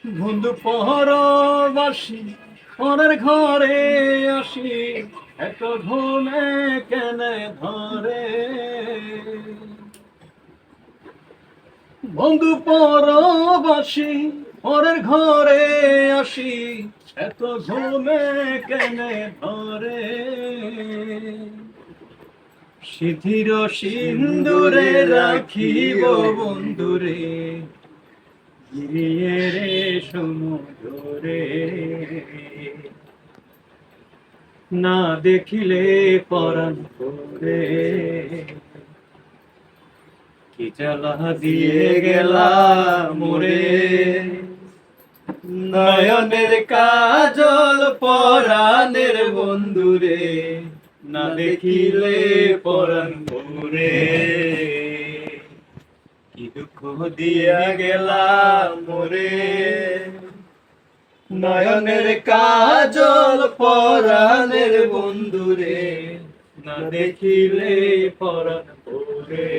বন্ধু পরবাসী পরের ঘরে আসি, এত ঘুমে কেনে ধরে। বন্ধু পরবাসী পরের ঘরে আসি, এত ঘুমে কেনে ধরে। সিঁথির সিন্দুরে রাখিব বন্ধুরে, গিয়ে রে সমুদ্রে। না দেখিলে পরাণ করে, কি জ্বালা দিয়ে গেলা মোরে। নয়নের কাজল পরাণের বন্ধুরে, না দেখিলে পরাণ করে। কি দুঃখ দিয়া গেলা মোরে। নয়নের কাজল পরাণের বন্ধুরে, না দেখিলে পরাণ করে।